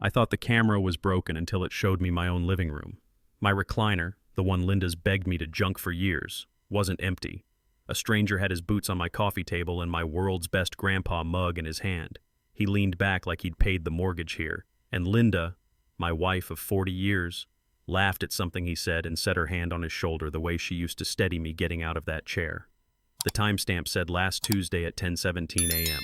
I thought the camera was broken until it showed me my own living room. My recliner, the one Linda's begged me to junk for years, wasn't empty. A stranger had his boots on my coffee table and my world's best grandpa mug in his hand. He leaned back like he'd paid the mortgage here, and Linda, my wife of 40 years, laughed at something he said and set her hand on his shoulder the way she used to steady me getting out of that chair. The timestamp said last Tuesday at 10:17 a.m.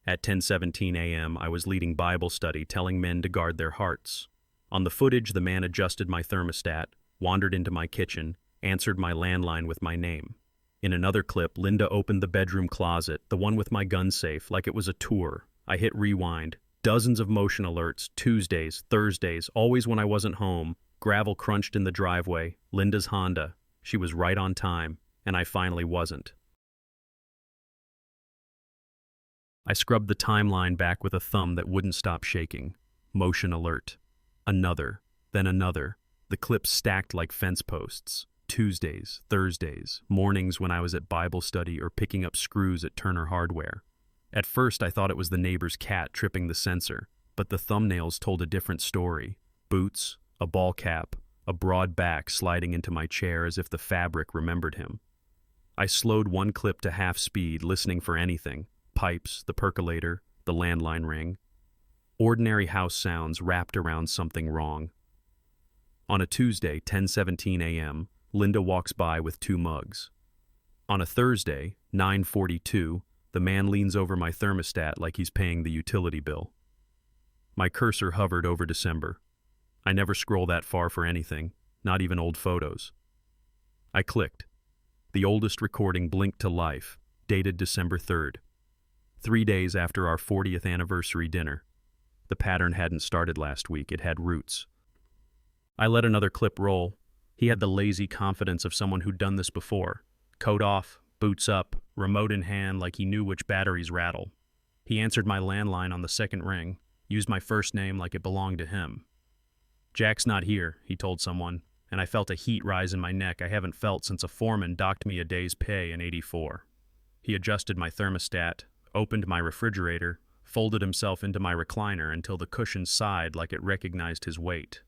At 10:17 a.m., I was leading Bible study telling men to guard their hearts. On the footage, the man adjusted my thermostat, wandered into my kitchen, answered my landline with my name. In another clip, Linda opened the bedroom closet, the one with my gun safe, like it was a tour. I hit rewind. Dozens of motion alerts, Tuesdays, Thursdays, always when I wasn't home. Gravel crunched in the driveway, Linda's Honda. She was right on time, and I finally wasn't. I scrubbed the timeline back with a thumb that wouldn't stop shaking. Motion alert. Another, then another. The clips stacked like fence posts. Tuesdays, Thursdays, mornings when I was at Bible study or picking up screws at Turner Hardware. At first I thought it was the neighbor's cat tripping the sensor, but the thumbnails told a different story. Boots, a ball cap, a broad back sliding into my chair as if the fabric remembered him. I slowed one clip to half speed, listening for anything. Pipes, the percolator, the landline ring. Ordinary house sounds wrapped around something wrong. On a Tuesday, 10:17 a.m., Linda walks by with 2 mugs. On a Thursday, 9:42, the man leans over my thermostat like he's paying the utility bill. My cursor hovered over December. I never scroll that far for anything, not even old photos. I clicked. The oldest recording blinked to life, dated December 3rd. 3 days after our 40th anniversary dinner. The pattern hadn't started last week, it had roots. I let another clip roll. He had the lazy confidence of someone who'd done this before. Coat off, boots up, remote in hand like he knew which batteries rattle. He answered my landline on the second ring, used my first name like it belonged to him. "Jack's not here," he told someone, and I felt a heat rise in my neck I haven't felt since a foreman docked me a day's pay in '84. He adjusted my thermostat, opened my refrigerator, folded himself into my recliner until the cushion sighed like it recognized his weight.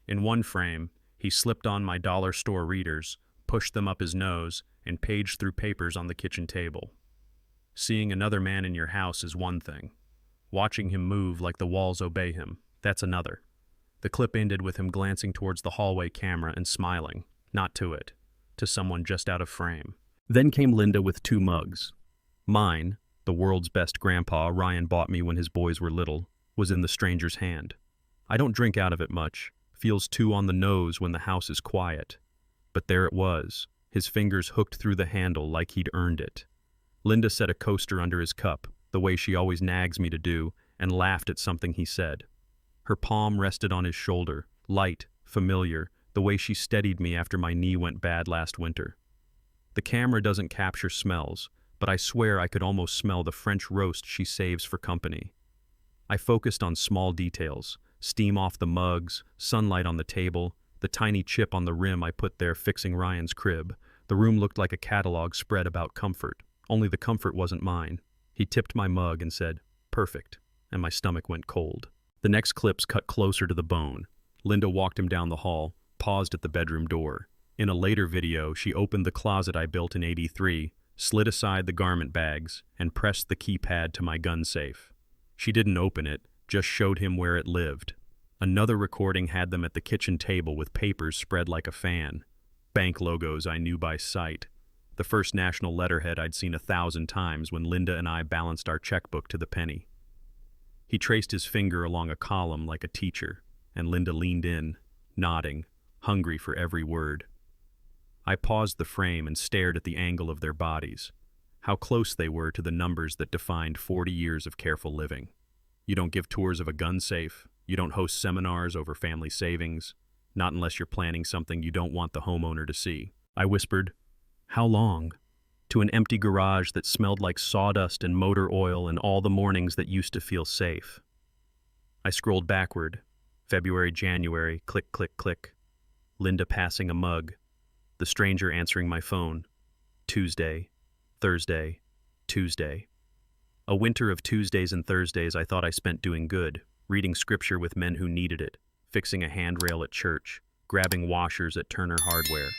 In one frame, he slipped on my dollar store readers, pushed them up his nose, and paged through papers on the kitchen table. Seeing another man in your house is one thing. Watching him move like the walls obey him, that's another. The clip ended with him glancing towards the hallway camera and smiling, not to it, to someone just out of frame. Then came Linda with 2 mugs. Mine, the world's best grandpa Ryan bought me when his boys were little, was in the stranger's hand. I don't drink out of it much. Feels too on the nose when the house is quiet. But there it was, his fingers hooked through the handle like he'd earned it. Linda set a coaster under his cup, the way she always nags me to do, and laughed at something he said. Her palm rested on his shoulder, light, familiar, the way she steadied me after my knee went bad last winter. The camera doesn't capture smells, but I swear I could almost smell the French roast she saves for company. I focused on small details. Steam off the mugs, sunlight on the table, the tiny chip on the rim I put there fixing Ryan's crib. The room looked like a catalog spread about comfort, only the comfort wasn't mine. He tipped my mug and said, "Perfect," and my stomach went cold. The next clips cut closer to the bone. Linda walked him down the hall, paused at the bedroom door. In a later video, she opened the closet I built in '83, slid aside the garment bags, and pressed the keypad to my gun safe. She didn't open it, just showed him where it lived. Another recording had them at the kitchen table with papers spread like a fan. Bank logos I knew by sight. The First National letterhead I'd seen 1,000 times when Linda and I balanced our checkbook to the penny. He traced his finger along a column like a teacher, and Linda leaned in, nodding, hungry for every word. I paused the frame and stared at the angle of their bodies, how close they were to the numbers that defined 40 years of careful living. You don't give tours of a gun safe. You don't host seminars over family savings. Not unless you're planning something you don't want the homeowner to see. I whispered, "How long?" to an empty garage that smelled like sawdust and motor oil and all the mornings that used to feel safe. I scrolled backward. February, January, click, click, click. Linda passing a mug. The stranger answering my phone. Tuesday, Thursday, Tuesday. A winter of Tuesdays and Thursdays I thought I spent doing good, reading scripture with men who needed it, fixing a handrail at church, grabbing washers at Turner Hardware.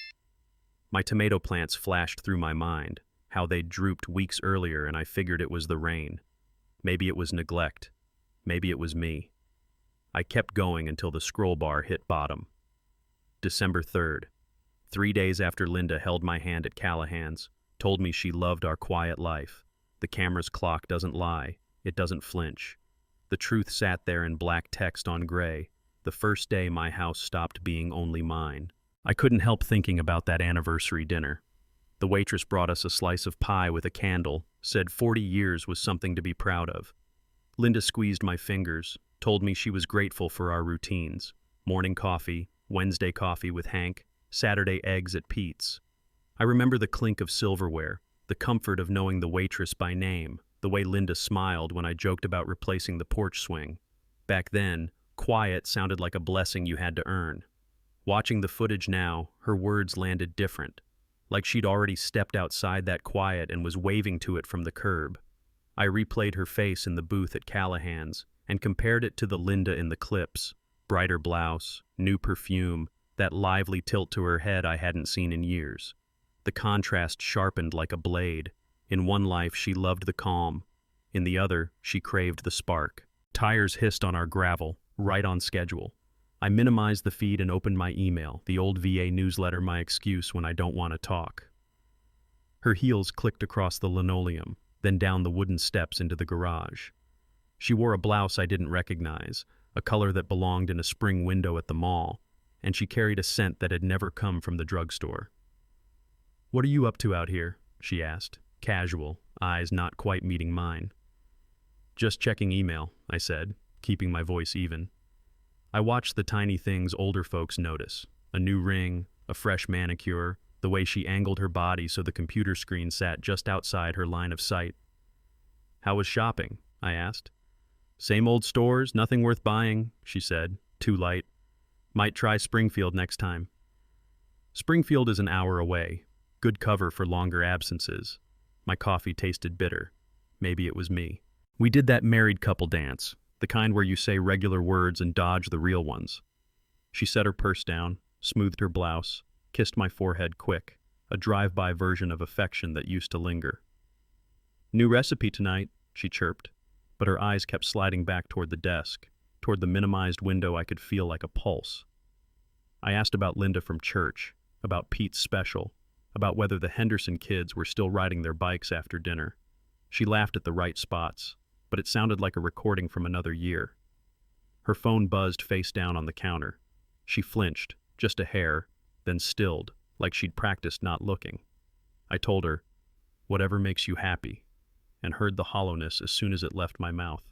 My tomato plants flashed through my mind, how they'd drooped weeks earlier, and I figured it was the rain. Maybe it was neglect. Maybe it was me. I kept going until the scroll bar hit bottom. December 3rd. 3 days after Linda held my hand at Callahan's, told me she loved our quiet life. The camera's clock doesn't lie. It doesn't flinch. The truth sat there in black text on gray. The first day my house stopped being only mine. I couldn't help thinking about that anniversary dinner. The waitress brought us a slice of pie with a candle, said 40 years was something to be proud of. Linda squeezed my fingers, told me she was grateful for our routines. Morning coffee, Wednesday coffee with Hank, Saturday eggs at Pete's. I remember the clink of silverware, the comfort of knowing the waitress by name, the way Linda smiled when I joked about replacing the porch swing. Back then, quiet sounded like a blessing you had to earn. Watching the footage now, her words landed different, like she'd already stepped outside that quiet and was waving to it from the curb. I replayed her face in the booth at Callahan's and compared it to the Linda in the clips. Brighter blouse, new perfume, that lively tilt to her head I hadn't seen in years. The contrast sharpened like a blade. In one life, she loved the calm. In the other, she craved the spark. Tires hissed on our gravel, right on schedule. I minimized the feed and opened my email, the old VA newsletter, my excuse when I don't want to talk. Her heels clicked across the linoleum, then down the wooden steps into the garage. She wore a blouse I didn't recognize, a color that belonged in a spring window at the mall, and she carried a scent that had never come from the drugstore. "What are you up to out here?" she asked, casual, eyes not quite meeting mine. "Just checking email," I said, keeping my voice even. I watched the tiny things older folks notice, a new ring, a fresh manicure, the way she angled her body so the computer screen sat just outside her line of sight. "How was shopping?" I asked. "Same old stores, nothing worth buying," she said, too light. "Might try Springfield next time." Springfield is an hour away, good cover for longer absences. My coffee tasted bitter. Maybe it was me. We did that married couple dance, the kind where you say regular words and dodge the real ones. She set her purse down, smoothed her blouse, kissed my forehead quick, a drive-by version of affection that used to linger. "New recipe tonight," she chirped, but her eyes kept sliding back toward the desk, toward the minimized window I could feel like a pulse. I asked about Linda from church, about Pete's special, about whether the Henderson kids were still riding their bikes after dinner. She laughed at the right spots, but it sounded like a recording from another year. Her phone buzzed face down on the counter. She flinched, just a hair, then stilled, like she'd practiced not looking. I told her, "Whatever makes you happy," and heard the hollowness as soon as it left my mouth.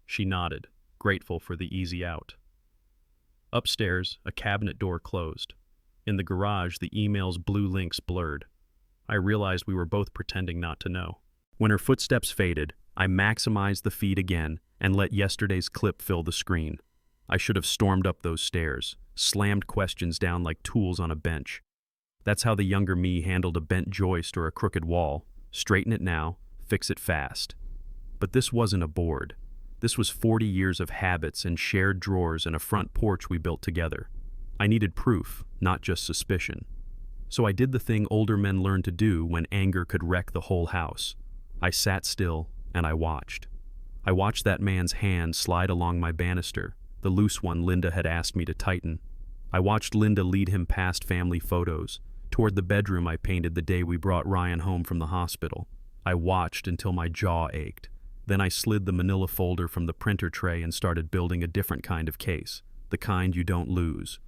She nodded, grateful for the easy out. Upstairs, a cabinet door closed. In the garage, the email's blue links blurred. I realized we were both pretending not to know. When her footsteps faded, I maximized the feed again and let yesterday's clip fill the screen. I should have stormed up those stairs, slammed questions down like tools on a bench. That's how the younger me handled a bent joist or a crooked wall. Straighten it now, fix it fast. But this wasn't a board. This was 40 years of habits and shared drawers and a front porch we built together. I needed proof, not just suspicion. So I did the thing older men learned to do when anger could wreck the whole house. I sat still, and I watched. I watched that man's hand slide along my banister, the loose one Linda had asked me to tighten. I watched Linda lead him past family photos, toward the bedroom I painted the day we brought Ryan home from the hospital. I watched until my jaw ached. Then I slid the manila folder from the printer tray and started building a different kind of case, the kind you don't lose.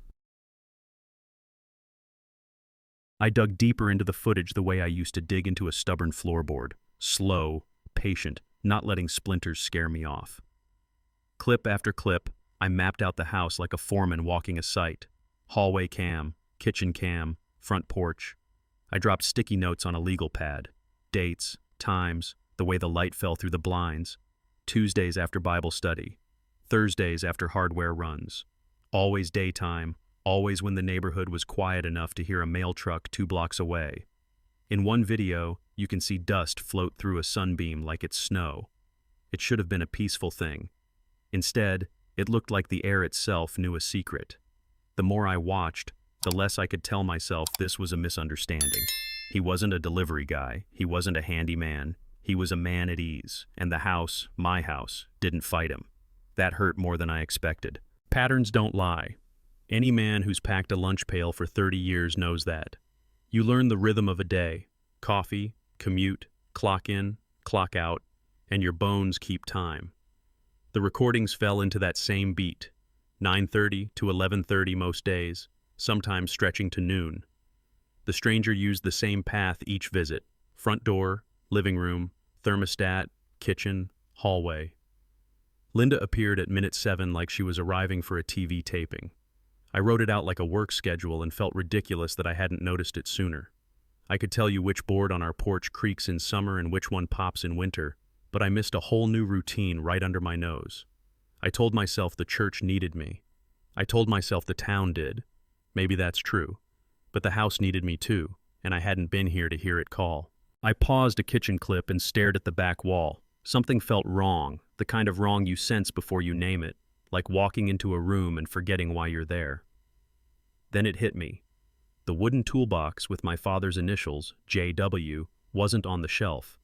I dug deeper into the footage the way I used to dig into a stubborn floorboard, slow, patient, not letting splinters scare me off. Clip after clip, I mapped out the house like a foreman walking a site. Hallway cam, kitchen cam, front porch. I dropped sticky notes on a legal pad. Dates, times, the way the light fell through the blinds. Tuesdays after Bible study. Thursdays after hardware runs. Always daytime, always when the neighborhood was quiet enough to hear a mail truck 2 blocks away. In one video, you can see dust float through a sunbeam like it's snow. It should have been a peaceful thing. Instead, it looked like the air itself knew a secret. The more I watched, the less I could tell myself this was a misunderstanding. He wasn't a delivery guy. He wasn't a handyman. He was a man at ease, and the house, my house, didn't fight him. That hurt more than I expected. Patterns don't lie. Any man who's packed a lunch pail for 30 years knows that. You learn the rhythm of a day: coffee, commute, clock in, clock out, and your bones keep time. The recordings fell into that same beat, 9:30 to 11:30 most days, sometimes stretching to noon. The stranger used the same path each visit: front door, living room, thermostat, kitchen, hallway. Linda appeared at minute 7 like she was arriving for a TV taping. I wrote it out like a work schedule and felt ridiculous that I hadn't noticed it sooner. I could tell you which board on our porch creaks in summer and which one pops in winter, but I missed a whole new routine right under my nose. I told myself the church needed me. I told myself the town did. Maybe that's true. But the house needed me too, and I hadn't been here to hear it call. I paused a kitchen clip and stared at the back wall. Something felt wrong, the kind of wrong you sense before you name it, like walking into a room and forgetting why you're there. Then it hit me. The wooden toolbox with my father's initials, JW, wasn't on the shelf.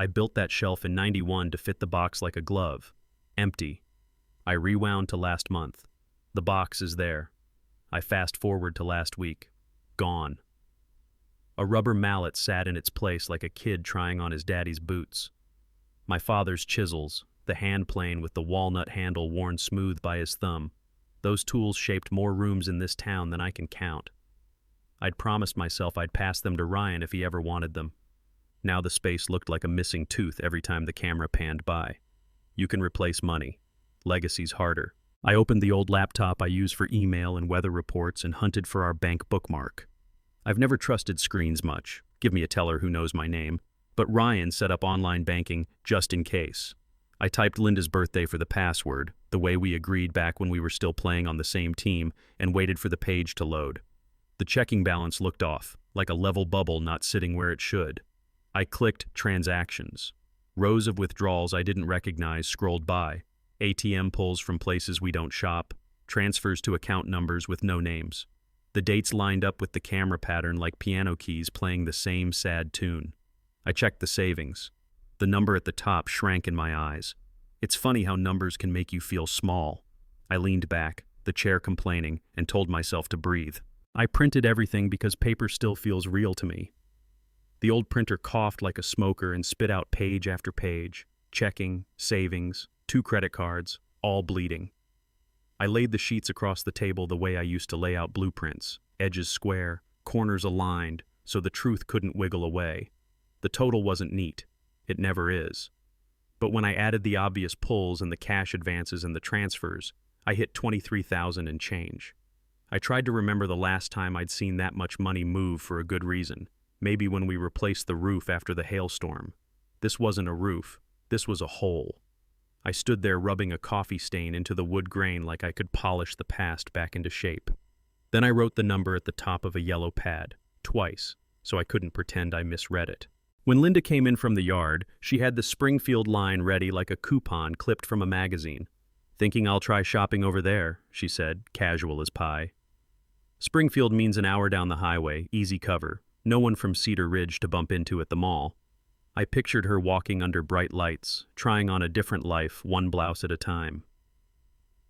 I built that shelf in '91 to fit the box like a glove. Empty. I rewound to last month. The box is there. I fast forward to last week. Gone. A rubber mallet sat in its place like a kid trying on his daddy's boots. My father's chisels, the hand plane with the walnut handle worn smooth by his thumb. Those tools shaped more rooms in this town than I can count. I'd promised myself I'd pass them to Ryan if he ever wanted them. Now the space looked like a missing tooth every time the camera panned by. You can replace money. Legacy's harder. I opened the old laptop I use for email and weather reports and hunted for our bank bookmark. I've never trusted screens much. Give me a teller who knows my name. But Ryan set up online banking just in case. I typed Linda's birthday for the password, the way we agreed back when we were still playing on the same team, and waited for the page to load. The checking balance looked off, like a level bubble not sitting where it should. I clicked transactions. Rows of withdrawals I didn't recognize scrolled by. ATM pulls from places we don't shop. Transfers to account numbers with no names. The dates lined up with the camera pattern like piano keys playing the same sad tune. I checked the savings. The number at the top shrank in my eyes. It's funny how numbers can make you feel small. I leaned back, the chair complaining, and told myself to breathe. I printed everything because paper still feels real to me. The old printer coughed like a smoker and spit out page after page. Checking, savings, 2 credit cards, all bleeding. I laid the sheets across the table the way I used to lay out blueprints, edges square, corners aligned, so the truth couldn't wiggle away. The total wasn't neat. It never is. But when I added the obvious pulls and the cash advances and the transfers, I hit 23,000 and change. I tried to remember the last time I'd seen that much money move for a good reason, maybe when we replaced the roof after the hailstorm. This wasn't a roof. This was a hole. I stood there rubbing a coffee stain into the wood grain like I could polish the past back into shape. Then I wrote the number at the top of a yellow pad, twice, so I couldn't pretend I misread it. When Linda came in from the yard, she had the Springfield line ready like a coupon clipped from a magazine. "Thinking I'll try shopping over there," she said, casual as pie. Springfield means an hour down the highway, easy cover, no one from Cedar Ridge to bump into at the mall. I pictured her walking under bright lights, trying on a different life, one blouse at a time.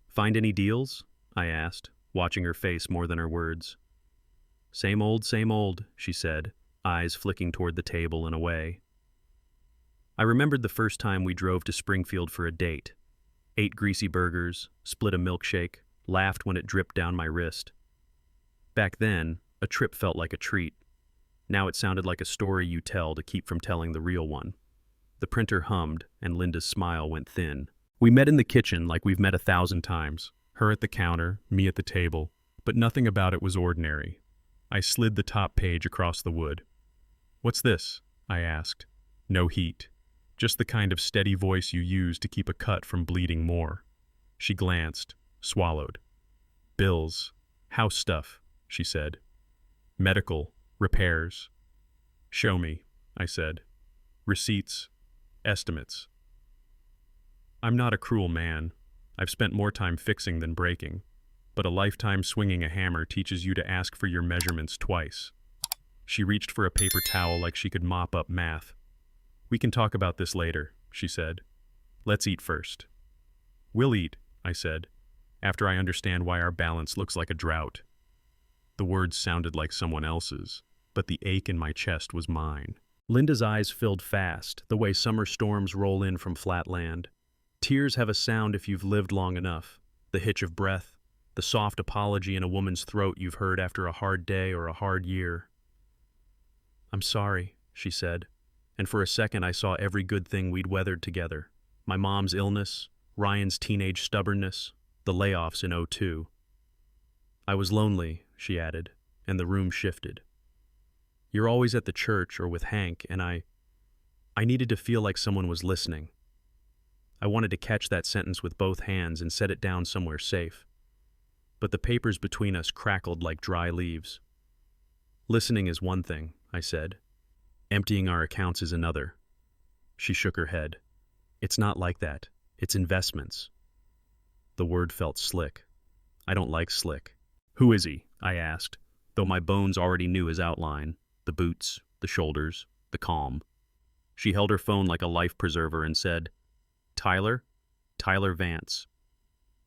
"Find any deals?" I asked, watching her face more than her words. Same old, she said, eyes flicking toward the table and away. I remembered the first time we drove to Springfield for a date. Ate greasy burgers, split a milkshake, laughed when it dripped down my wrist. Back then, a trip felt like a treat. Now it sounded like a story you tell to keep from telling the real one. The printer hummed, and Linda's smile went thin. We met in the kitchen like we've met 1,000 times. Her at the counter, me at the table, but nothing about it was ordinary. I slid the top page across the wood. "What's this?" I asked. No heat. Just the kind of steady voice you use to keep a cut from bleeding more. She glanced, swallowed. "Bills. House stuff," she said. "Medical. Repairs." "Show me," I said. "Receipts. Estimates." I'm not a cruel man. I've spent more time fixing than breaking, but a lifetime swinging a hammer teaches you to ask for your measurements twice. She reached for a paper towel like she could mop up math. We can talk about this later, she said. Let's eat first. We'll eat, I said, after I understand why our balance looks like a drought. The words sounded like someone else's, but the ache in my chest was mine. Linda's eyes filled fast, the way summer storms roll in from flat land. Tears have a sound if you've lived long enough. The hitch of breath, the soft apology in a woman's throat you've heard after a hard day or a hard year. I'm sorry, she said, and for a second I saw every good thing we'd weathered together. My mom's illness, Ryan's teenage stubbornness, the layoffs in '02. I was lonely, she added, and the room shifted. You're always at the church or with Hank, and I needed to feel like someone was listening. I wanted to catch that sentence with both hands and set it down somewhere safe. But the papers between us crackled like dry leaves. Listening is one thing, I said. Emptying our accounts is another. She shook her head. It's not like that. It's investments. The word felt slick. I don't like slick. Who is he? I asked, though my bones already knew his outline. The boots, the shoulders, the calm. She held her phone like a life preserver and said, Tyler Vance.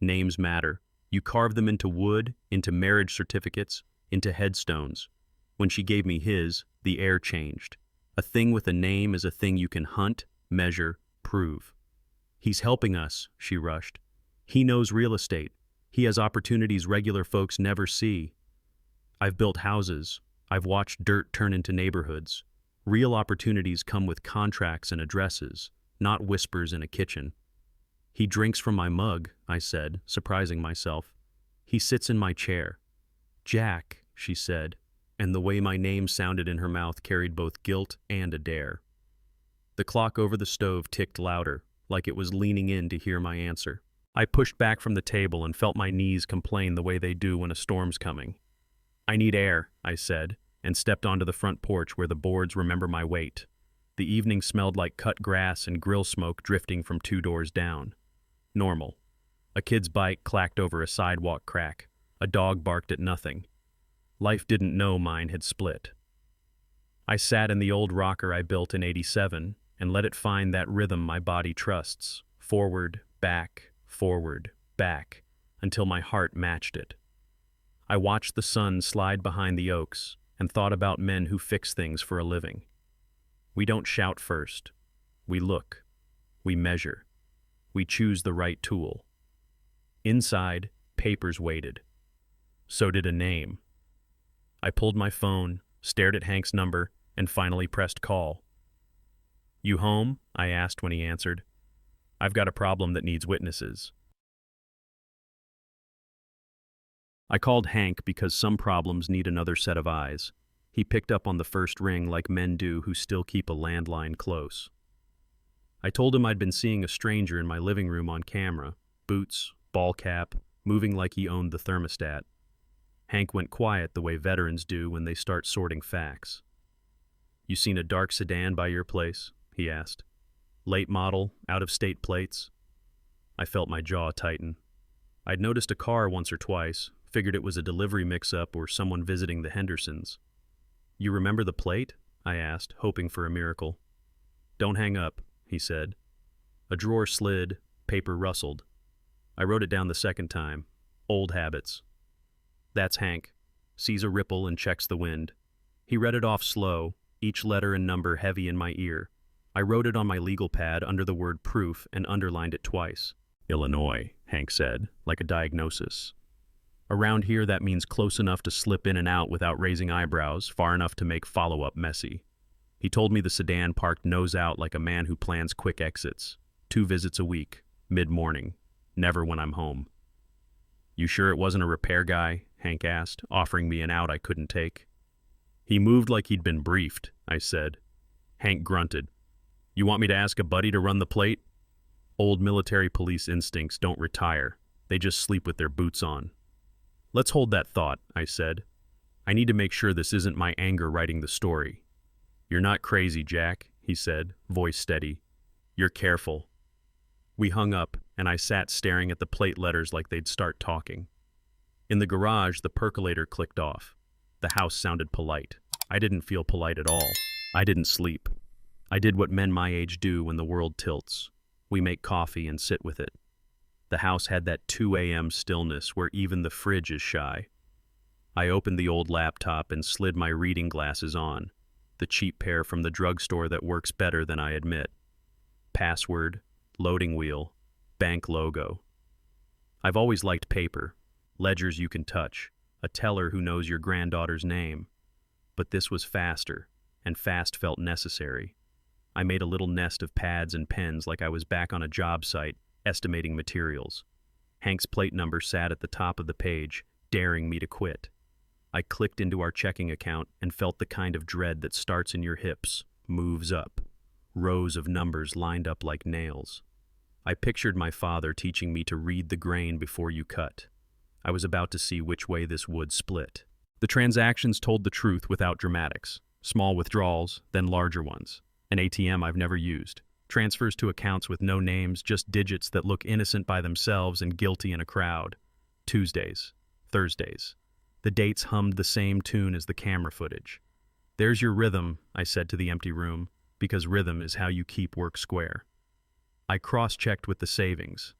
Names matter. You carve them into wood, into marriage certificates, into headstones. When she gave me his, the air changed. A thing with a name is a thing you can hunt, measure, prove. He's helping us, she rushed. He knows real estate. He has opportunities regular folks never see. I've built houses. I've watched dirt turn into neighborhoods. Real opportunities come with contracts and addresses, not whispers in a kitchen. He drinks from my mug, I said, surprising myself. He sits in my chair. Jack, she said, and the way my name sounded in her mouth carried both guilt and a dare. The clock over the stove ticked louder, like it was leaning in to hear my answer. I pushed back from the table and felt my knees complain the way they do when a storm's coming. I need air, I said, and stepped onto the front porch where the boards remember my weight. The evening smelled like cut grass and grill smoke drifting from 2 doors down. Normal. A kid's bike clacked over a sidewalk crack. A dog barked at nothing. Life didn't know mine had split. I sat in the old rocker I built in '87 and let it find that rhythm my body trusts. Forward, back, until my heart matched it. I watched the sun slide behind the oaks and thought about men who fix things for a living. We don't shout first. We look. We measure. We choose the right tool. Inside, papers waited. So did a name. I pulled my phone, stared at Hank's number, and finally pressed call. You home? I asked when he answered. I've got a problem that needs witnesses. I called Hank because some problems need another set of eyes. He picked up on the first ring like men do who still keep a landline close. I told him I'd been seeing a stranger in my living room on camera, boots, ball cap, moving like he owned the thermostat. Hank went quiet the way veterans do when they start sorting facts. You seen a dark sedan by your place? He asked. Late model, out-of-state plates? I felt my jaw tighten. I'd noticed a car once or twice, figured it was a delivery mix-up or someone visiting the Hendersons. You remember the plate? I asked, hoping for a miracle. Don't hang up, he said. A drawer slid, paper rustled. I wrote it down the second time. Old habits. That's Hank. Sees a ripple and checks the wind. He read it off slow, each letter and number heavy in my ear. I wrote it on my legal pad under the word proof and underlined it twice. Illinois, Hank said, like a diagnosis. Around here that means close enough to slip in and out without raising eyebrows, far enough to make follow-up messy. He told me the sedan parked nose out like a man who plans quick exits. 2 visits a week, mid-morning, never when I'm home. You sure it wasn't a repair guy? Hank asked, offering me an out I couldn't take. He moved like he'd been briefed, I said. Hank grunted. You want me to ask a buddy to run the plate? Old military police instincts don't retire. They just sleep with their boots on. Let's hold that thought, I said. I need to make sure this isn't my anger writing the story. You're not crazy, Jack, he said, voice steady. You're careful. We hung up, and I sat staring at the plate letters like they'd start talking. In the garage, the percolator clicked off. The house sounded polite. I didn't feel polite at all. I didn't sleep. I did what men my age do when the world tilts. We make coffee and sit with it. The house had that 2 a.m. stillness where even the fridge is shy. I opened the old laptop and slid my reading glasses on, the cheap pair from the drugstore that works better than I admit. Password, loading wheel, bank logo. I've always liked paper, ledgers you can touch, a teller who knows your granddaughter's name. But this was faster, and fast felt necessary. I made a little nest of pads and pens like I was back on a job site, estimating materials. Hank's plate number sat at the top of the page, daring me to quit. I clicked into our checking account and felt the kind of dread that starts in your hips, moves up. Rows of numbers lined up like nails. I pictured my father teaching me to read the grain before you cut. I was about to see which way this would split. The transactions told the truth without dramatics. Small withdrawals, then larger ones. An ATM I've never used. Transfers to accounts with no names, just digits that look innocent by themselves and guilty in a crowd. Tuesdays. Thursdays. The dates hummed the same tune as the camera footage. "There's your rhythm," I said to the empty room, because rhythm is how you keep work square. I cross-checked with the savings.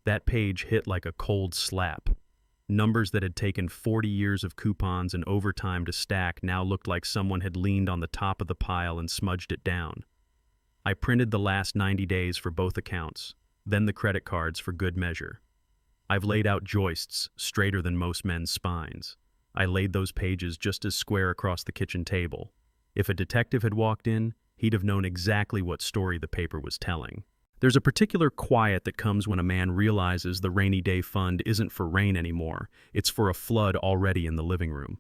That page hit like a cold slap. Numbers that had taken 40 years of coupons and overtime to stack now looked like someone had leaned on the top of the pile and smudged it down. I printed the last 90 days for both accounts, then the credit cards for good measure. I've laid out joists straighter than most men's spines. I laid those pages just as square across the kitchen table. If a detective had walked in, he'd have known exactly what story the paper was telling. There's a particular quiet that comes when a man realizes the rainy day fund isn't for rain anymore, it's for a flood already in the living room.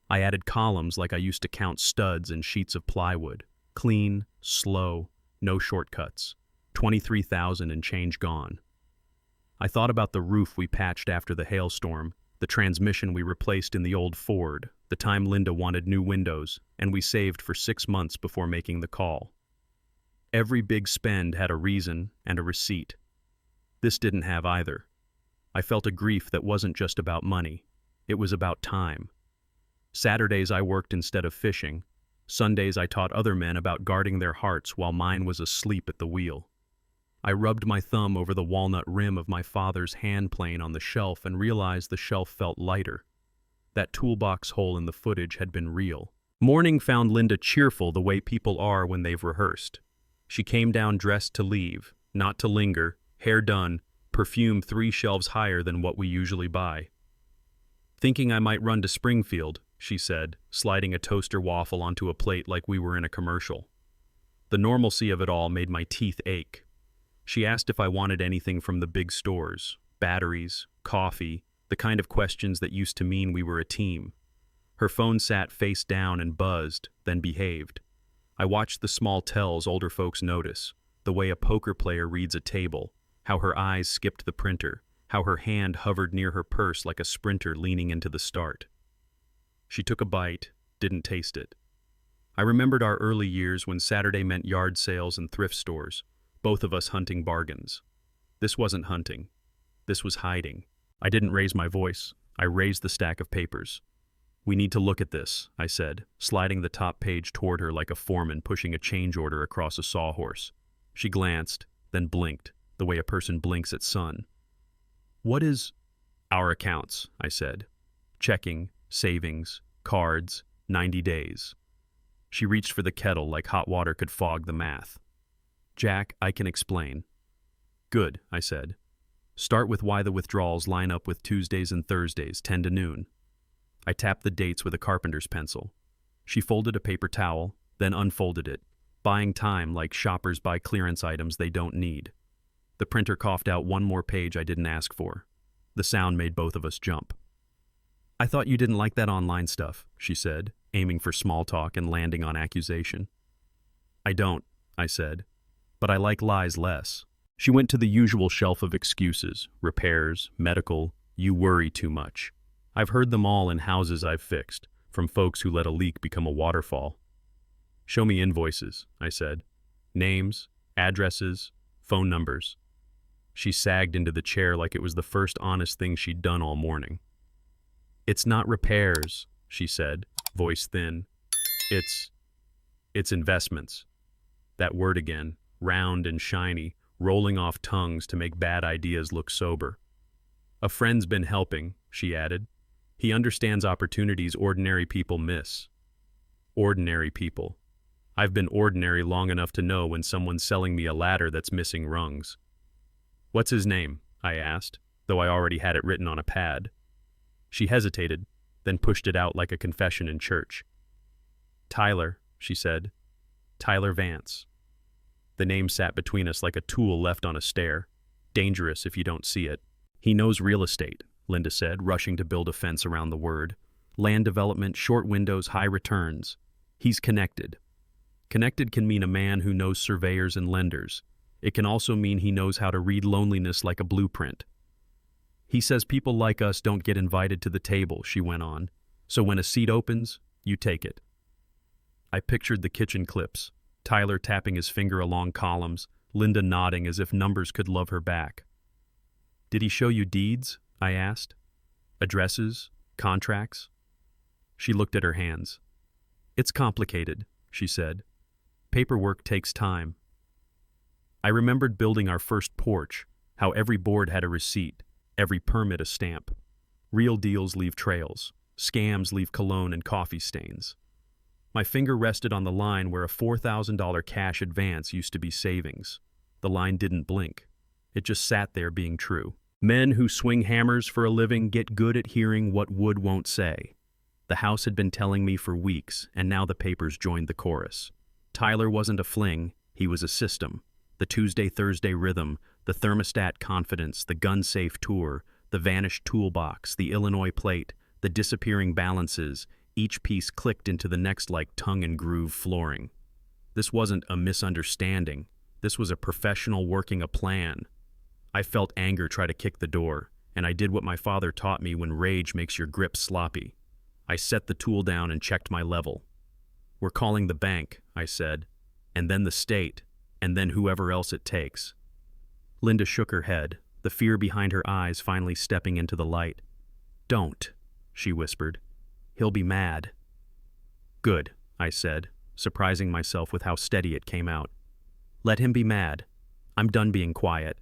I added columns like I used to count studs and sheets of plywood. Clean, slow, no shortcuts. 23,000 and change gone. I thought about the roof we patched after the hailstorm, the transmission we replaced in the old Ford, the time Linda wanted new windows, and we saved for 6 months before making the call. Every big spend had a reason and a receipt. This didn't have either. I felt a grief that wasn't just about money. It was about time. Saturdays I worked instead of fishing. Sundays I taught other men about guarding their hearts while mine was asleep at the wheel. I rubbed my thumb over the walnut rim of my father's hand plane on the shelf and realized the shelf felt lighter. That toolbox hole in the footage had been real. Morning found Linda cheerful the way people are when they've rehearsed. She came down dressed to leave, not to linger, hair done, perfume 3 shelves higher than what we usually buy. "Thinking I might run to Springfield," she said, sliding a toaster waffle onto a plate like we were in a commercial. The normalcy of it all made my teeth ache. She asked if I wanted anything from the big stores, batteries, coffee, the kind of questions that used to mean we were a team. Her phone sat face down and buzzed, then behaved. I watched the small tells older folks notice, the way a poker player reads a table, how her eyes skipped the printer, how her hand hovered near her purse like a sprinter leaning into the start. She took a bite, didn't taste it. I remembered our early years when Saturday meant yard sales and thrift stores, both of us hunting bargains. This wasn't hunting. This was hiding. I didn't raise my voice. I raised the stack of papers. "We need to look at this," I said, sliding the top page toward her like a foreman pushing a change order across a sawhorse. She glanced, then blinked, the way a person blinks at sun. "What is—" "Our accounts," I said. "Checking, savings, cards, 90 days. She reached for the kettle like hot water could fog the math. "Jack, I can explain." "Good," I said. "Start with why the withdrawals line up with Tuesdays and Thursdays, 10 to noon. I tapped the dates with a carpenter's pencil. She folded a paper towel, then unfolded it, buying time like shoppers buy clearance items they don't need. The printer coughed out one more page I didn't ask for. The sound made both of us jump. "I thought you didn't like that online stuff," she said, aiming for small talk and landing on accusation. "I don't," I said, "but I like lies less." She went to the usual shelf of excuses, repairs, medical, you worry too much. I've heard them all in houses I've fixed, from folks who let a leak become a waterfall. "Show me invoices," I said. "Names, addresses, phone numbers." She sagged into the chair like it was the first honest thing she'd done all morning. "It's not repairs," she said, voice thin. It's investments." That word again, round and shiny, rolling off tongues to make bad ideas look sober. "A friend's been helping," she added. "He understands opportunities ordinary people miss." Ordinary people. I've been ordinary long enough to know when someone's selling me a ladder that's missing rungs. "What's his name?" I asked, though I already had it written on a pad. She hesitated, then pushed it out like a confession in church. "Tyler," she said. "Tyler Vance." The name sat between us like a tool left on a stair. Dangerous if you don't see it. "He knows real estate," Linda said, rushing to build a fence around the word. "Land development, short windows, high returns. He's connected." Connected can mean a man who knows surveyors and lenders. It can also mean he knows how to read loneliness like a blueprint. "He says people like us don't get invited to the table," she went on. "So when a seat opens, you take it." I pictured the kitchen clips, Tyler tapping his finger along columns, Linda nodding as if numbers could love her back. "Did he show you deeds?" I asked. "Addresses? Contracts?" She looked at her hands. "It's complicated," she said. "Paperwork takes time." I remembered building our first porch, how every board had a receipt, every permit a stamp. Real deals leave trails. Scams leave cologne and coffee stains. My finger rested on the line where a $4,000 cash advance used to be savings. The line didn't blink. It just sat there being true. Men who swing hammers for a living get good at hearing what wood won't say. The house had been telling me for weeks, and now the papers joined the chorus. Tyler wasn't a fling, he was a system. The Tuesday-Thursday rhythm, the thermostat confidence, the gun-safe tour, the vanished toolbox, the Illinois plate, the disappearing balances, each piece clicked into the next like tongue-and-groove flooring. This wasn't a misunderstanding. This was a professional working a plan. I felt anger try to kick the door, and I did what my father taught me when rage makes your grip sloppy. I set the tool down and checked my level. "We're calling the bank," I said, "and then the state, and then whoever else it takes." Linda shook her head, the fear behind her eyes finally stepping into the light. "Don't," she whispered. "He'll be mad." "Good," I said, surprising myself with how steady it came out. "Let him be mad. I'm done being quiet."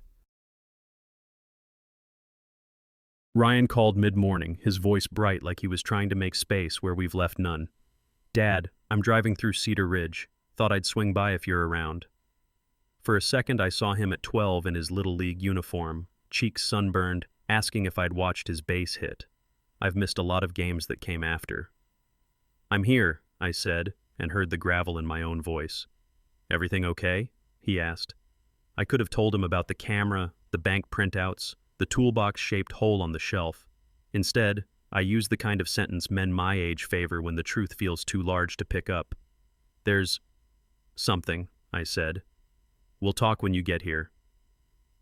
Ryan called mid-morning, his voice bright like he was trying to make space where we've left none. "Dad, I'm driving through Cedar Ridge. Thought I'd swing by if you're around." For a second I saw him at 12 in his Little League uniform, cheeks sunburned, asking if I'd watched his base hit. I've missed a lot of games that came after. "I'm here," I said, and heard the gravel in my own voice. "Everything okay?" he asked. I could have told him about the camera, the bank printouts, the toolbox-shaped hole on the shelf. Instead, I used the kind of sentence men my age favor when the truth feels too large to pick up. "There's something," I said. "We'll talk when you get here."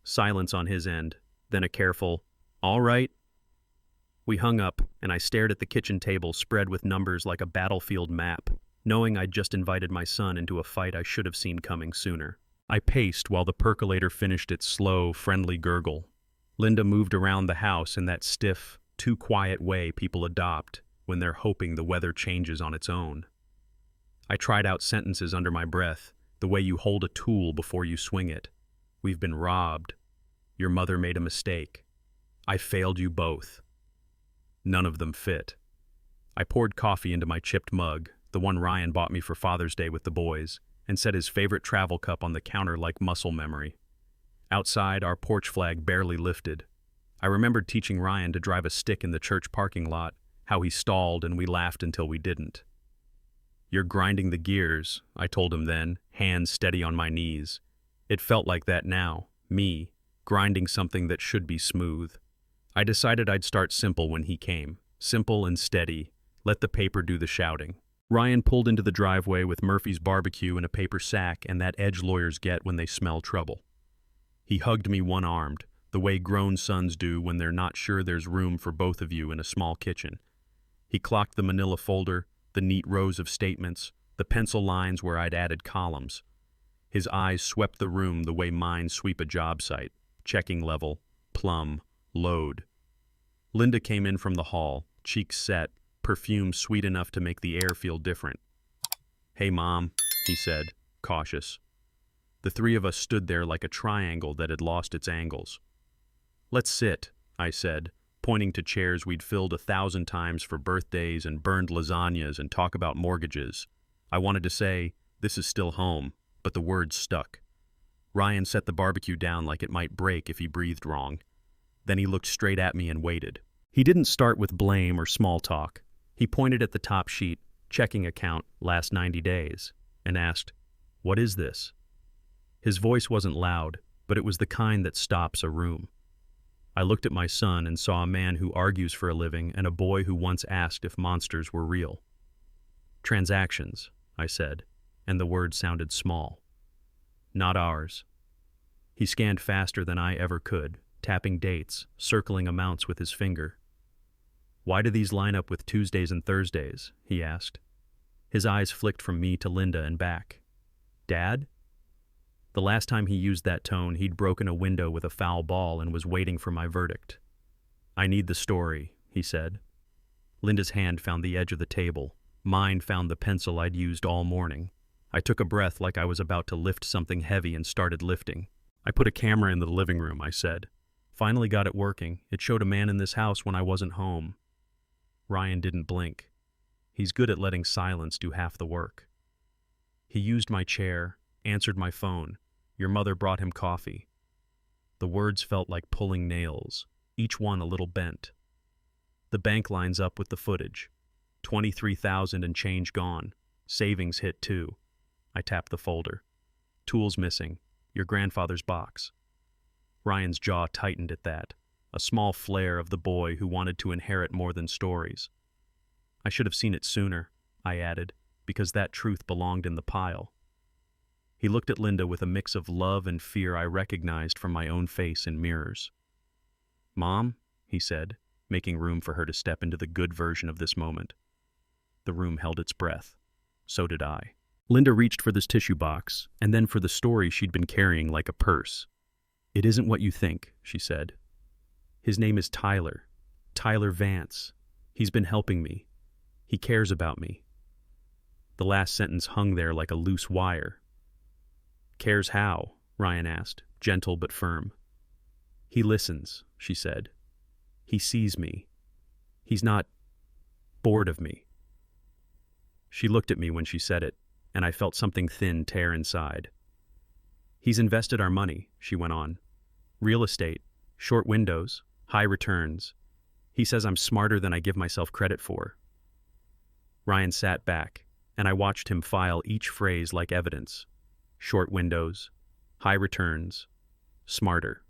Silence on his end, then a careful, "All right." We hung up, and I stared at the kitchen table spread with numbers like a battlefield map, knowing I'd just invited my son into a fight I should have seen coming sooner. I paced while the percolator finished its slow, friendly gurgle. Linda moved around the house in that stiff, too quiet way people adopt when they're hoping the weather changes on its own. I tried out sentences under my breath, the way you hold a tool before you swing it. "We've been robbed. Your mother made a mistake. I failed you both." None of them fit. I poured coffee into my chipped mug, the one Ryan bought me for Father's Day with the boys, and set his favorite travel cup on the counter like muscle memory. Outside, our porch flag barely lifted. I remembered teaching Ryan to drive a stick in the church parking lot, how he stalled and we laughed until we didn't. "You're grinding the gears," I told him then, hands steady on my knees. It felt like that now, me, grinding something that should be smooth. I decided I'd start simple when he came, simple and steady, let the paper do the shouting. Ryan pulled into the driveway with Murphy's barbecue in a paper sack and that edge lawyers get when they smell trouble. He hugged me one-armed, the way grown sons do when they're not sure there's room for both of you in a small kitchen. He clocked the manila folder, the neat rows of statements, the pencil lines where I'd added columns. His eyes swept the room the way mine sweep a job site. checking level, plumb, load. Linda came in from the hall, cheeks set, perfume sweet enough to make the air feel different. "Hey, Mom," he said, cautious. The three of us stood there like a triangle that had lost its angles. "Let's sit," I said, pointing to chairs we'd filled 1,000 times for birthdays and burned lasagnas and talk about mortgages. I wanted to say, "This is still home," but the words stuck. Ryan set the barbecue down like it might break if he breathed wrong. Then he looked straight at me and waited. He didn't start with blame or small talk. He pointed at the top sheet, checking account, last 90 days, and asked, "What is this?" His voice wasn't loud, but it was the kind that stops a room. I looked at my son and saw a man who argues for a living and a boy who once asked if monsters were real. "Transactions," I said, and the word sounded small. "Not ours." He scanned faster than I ever could, tapping dates, circling amounts with his finger. "Why do these line up with Tuesdays and Thursdays?" he asked. His eyes flicked from me to Linda and back. "Dad?" The last time he used that tone, he'd broken a window with a foul ball and was waiting for my verdict. "I need the story," he said. Linda's hand found the edge of the table. Mine found the pencil I'd used all morning. I took a breath like I was about to lift something heavy and started lifting. "I put a camera in the living room," I said. "Finally got it working. It showed a man in this house when I wasn't home." Ryan didn't blink. He's good at letting silence do half the work. He used my chair, answered my phone. "Your mother brought him coffee." The words felt like pulling nails, each one a little bent. "The bank lines up with the footage. 23,000 and change gone. Savings hit too." I tapped the folder. "Tools missing. Your grandfather's box." Ryan's jaw tightened at that, a small flare of the boy who wanted to inherit more than stories. "I should have seen it sooner," I added, because that truth belonged in the pile. He looked at Linda with a mix of love and fear I recognized from my own face in mirrors. "Mom," he said, making room for her to step into the good version of this moment. The room held its breath. So did I. Linda reached for this tissue box, and then for the story she'd been carrying like a purse. "It isn't what you think," she said. "His name is Tyler. Tyler Vance. He's been helping me. He cares about me." The last sentence hung there like a loose wire. "Cares how?" Ryan asked, gentle but firm. "He listens," she said. "He sees me. He's not bored of me." She looked at me when she said it, and I felt something thin tear inside. "He's invested our money," she went on. "Real estate, short windows, high returns. He says I'm smarter than I give myself credit for." Ryan sat back, and I watched him file each phrase like evidence. Short windows, high returns, smarter.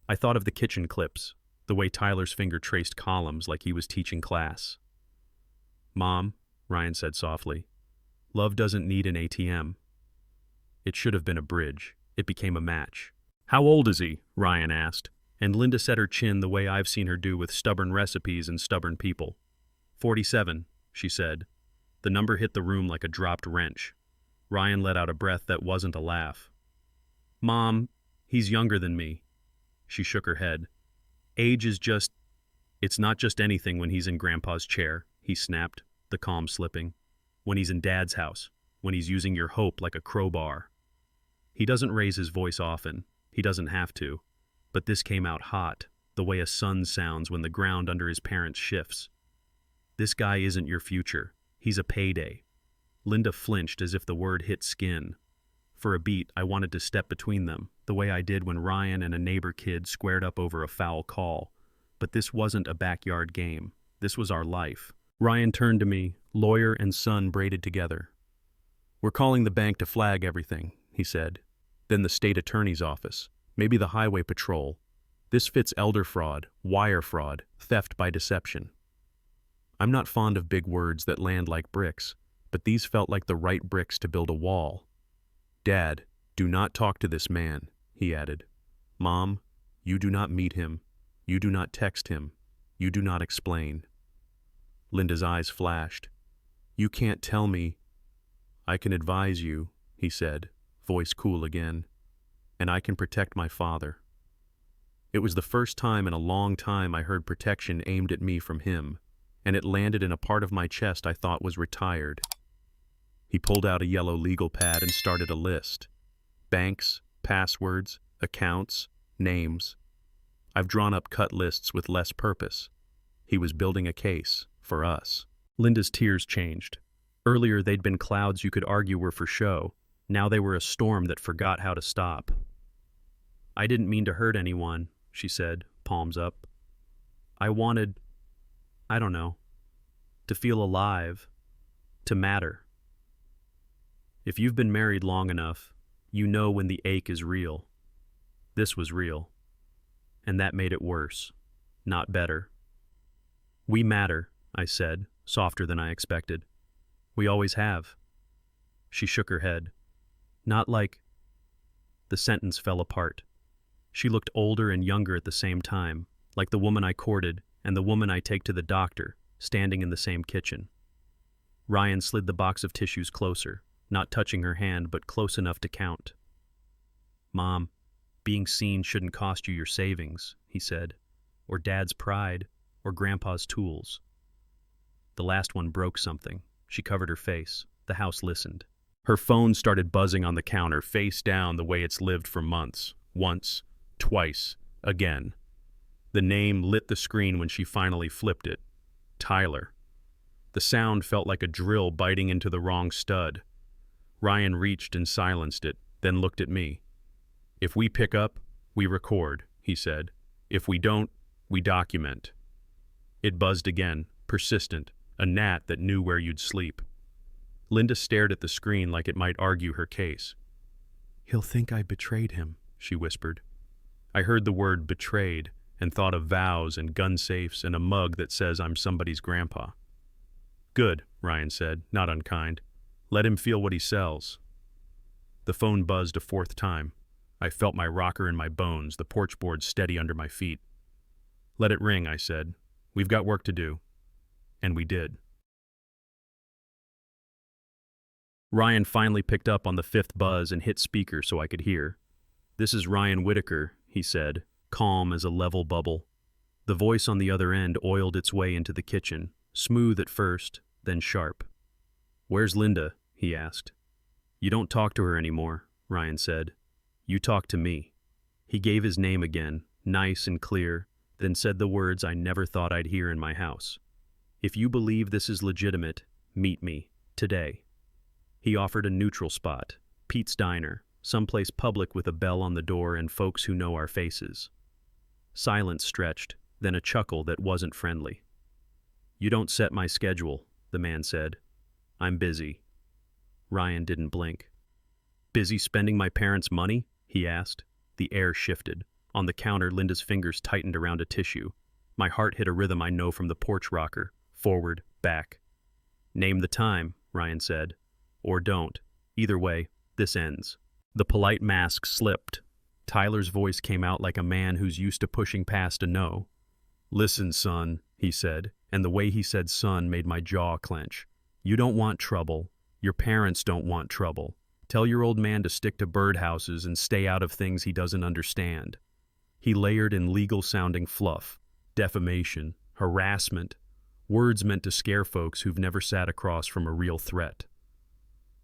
I thought of the kitchen clips, the way Tyler's finger traced columns like he was teaching class. "Mom," Ryan said softly, "love doesn't need an ATM." It should have been a bridge. It became a match. "How old is he?" Ryan asked, and Linda set her chin the way I've seen her do with stubborn recipes and stubborn people. 47, she said. The number hit the room like a dropped wrench. Ryan let out a breath that wasn't a laugh. "Mom, he's younger than me." She shook her head. "Age is just... It's not just anything when he's in Grandpa's chair," he snapped, the calm slipping. "When he's in Dad's house, when he's using your hope like a crowbar." He doesn't raise his voice often. He doesn't have to. But this came out hot, the way a son sounds when the ground under his parents shifts. "This guy isn't your future. He's a payday." Linda flinched as if the word hit skin. For a beat, I wanted to step between them, the way I did when Ryan and a neighbor kid squared up over a foul call. But this wasn't a backyard game. This was our life. Ryan turned to me, lawyer and son braided together. "We're calling the bank to flag everything," he said. "Then the state attorney's office. Maybe the highway patrol. This fits elder fraud, wire fraud, theft by deception." I'm not fond of big words that land like bricks, but these felt like the right bricks to build a wall. "Dad, do not talk to this man," he added. "Mom, you do not meet him. You do not text him. You do not explain." Linda's eyes flashed. "You can't tell me." "I can advise you," he said, voice cool again. "And I can protect my father." It was the first time in a long time I heard protection aimed at me from him, and it landed in a part of my chest I thought was retired. He pulled out a yellow legal pad and started a list. Banks, passwords, accounts, names. I've drawn up cut lists with less purpose. He was building a case for us. Linda's tears changed. Earlier they'd been clouds you could argue were for show. Now they were a storm that forgot how to stop. I didn't mean to hurt anyone, she said, palms up. I wanted, I don't know, to feel alive, to matter. If you've been married long enough, you know when the ache is real. This was real. And that made it worse, not better. We matter, I said, softer than I expected. We always have. She shook her head. Not like... The sentence fell apart. She looked older and younger at the same time, like the woman I courted and the woman I take to the doctor, standing in the same kitchen. Ryan slid the box of tissues closer, not touching her hand but close enough to count. Mom, being seen shouldn't cost you your savings, he said, or Dad's pride, or Grandpa's tools. The last one broke something. She covered her face. The house listened. Her phone started buzzing on the counter, face down the way it's lived for months. Once, twice, again. The name lit the screen when she finally flipped it. Tyler. The sound felt like a drill biting into the wrong stud. Ryan reached and silenced it, then looked at me. If we pick up, we record, he said. If we don't, we document. It buzzed again, persistent, a gnat that knew where you'd sleep. Linda stared at the screen like it might argue her case. He'll think I betrayed him, she whispered. I heard the word betrayed and thought of vows and gun safes and a mug that says I'm somebody's grandpa. Good, Ryan said, not unkind. Let him feel what he sells. The phone buzzed a fourth time. I felt my rocker in my bones, the porch board steady under my feet. Let it ring, I said. We've got work to do. And we did. Ryan finally picked up on the fifth buzz and hit speaker so I could hear. This is Ryan Whitaker, he said, calm as a level bubble. The voice on the other end oiled its way into the kitchen, smooth at first, then sharp. Where's Linda? He asked. You don't talk to her anymore, Ryan said. You talk to me. He gave his name again, nice and clear, then said the words I never thought I'd hear in my house. If you believe this is legitimate, meet me, today. He offered a neutral spot, Pete's Diner, someplace public with a bell on the door and folks who know our faces. Silence stretched, then a chuckle that wasn't friendly. You don't set my schedule, the man said. I'm busy. Ryan didn't blink. Busy spending my parents' money? He asked. The air shifted. On the counter, Linda's fingers tightened around a tissue. My heart hit a rhythm I know from the porch rocker. Forward, back. Name the time, Ryan said. Or don't. Either way, this ends. The polite mask slipped. Tyler's voice came out like a man who's used to pushing past a no. Listen, son, he said, and the way he said son made my jaw clench. You don't want trouble. Your parents don't want trouble. Tell your old man to stick to birdhouses and stay out of things he doesn't understand. He layered in legal-sounding fluff, defamation, harassment, words meant to scare folks who've never sat across from a real threat.